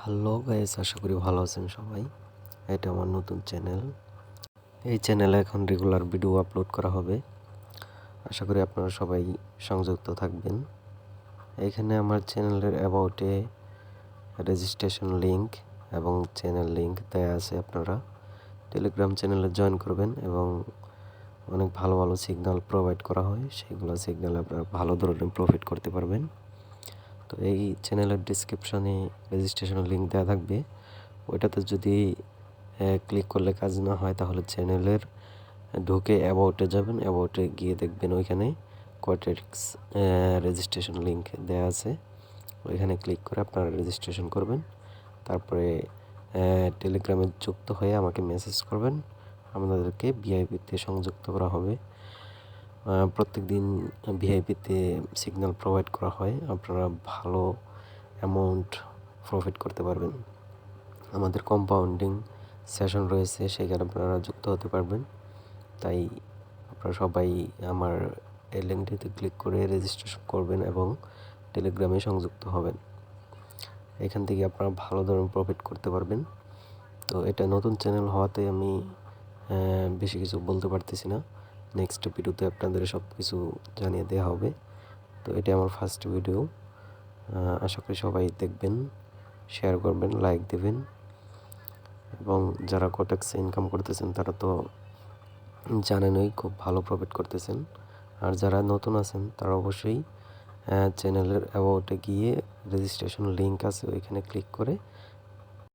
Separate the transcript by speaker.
Speaker 1: Hello guys, আশা করি ভালো আছেন সবাই। এটা আমার নতুন চ্যানেল। এই চ্যানেলে এখন রেগুলার ভিডিও আপলোড করা হবে। আশা করি আপনারা সবাই সংযুক্ত থাকবেন। এখানে আমার চ্যানেলের অ্যাবাউটে রেজিস্ট্রেশন লিংক এবং চ্যানেল লিংক দেয়া আছে। আপনারা টেলিগ্রাম চ্যানেলে জয়েন করবেন এবং অনেক ভালো ভালো সিগন্যাল প্রোভাইড করা হয়। সেগুলো সিগন্যালে আপনারা ভালো ধরনের প্রফিট করতে পারবেন। তো এই চ্যানেলের ডিসক্রিপশনে রেজিস্ট্রেশনের লিঙ্ক দেওয়া থাকবে। ওইটাতে যদি ক্লিক করলে কাজ না হয় তাহলে চ্যানেলের ঢুকে অ্যাবাউটে যাবেন। অ্যাবাউটে গিয়ে দেখবেন ওইখানে কোয়াটেক্স রেজিস্ট্রেশন লিঙ্ক দেওয়া আছে। ওইখানে ক্লিক করে আপনারা রেজিস্ট্রেশন করবেন। তারপরে টেলিগ্রামে যুক্ত হয়ে আমাকে মেসেজ করবেন। আপনাদেরকে ভিআইপিতে সংযুক্ত করা হবে। প্রত্যেক দিন ভিআইপিতে সিগন্যাল প্রোভাইড করা হয়। আপনারা ভালো অ্যামাউন্ট প্রফিট করতে পারবেন। আমাদের কম্পাউন্ডিং সেশন রয়েছে, সেখানে আপনারা যুক্ত হতে পারবেন। তাই আপনারা সবাই আমার এই লিঙ্কটিতে ক্লিক করে রেজিস্ট্রেশন করবেন এবং টেলিগ্রামে সংযুক্ত হবেন। এখান থেকে আপনারা ভালো ধরনের প্রফিট করতে পারবেন। তো এটা নতুন চ্যানেল হওয়াতে আমি বেশি কিছু বলতে পারতেছি না। নেক্সট ভিডিওতে আপনাদের সব কিছু জানিয়ে দেওয়া হবে। তো এটা আমার ফার্স্ট ভিডিও। আশা করি সবাই দেখবেন, শেয়ার করবেন, লাইক দেবেন। এবং যারা কোটেক্সে ইনকাম করতেছেন তারা তো জানেনই, খুব ভালো প্রফিট করতেছেন। আর যারা নতুন আছেন তারা অবশ্যই চ্যানেলের অ্যাবাউটে গিয়ে রেজিস্ট্রেশন লিঙ্ক আছে, ওইখানে ক্লিক করে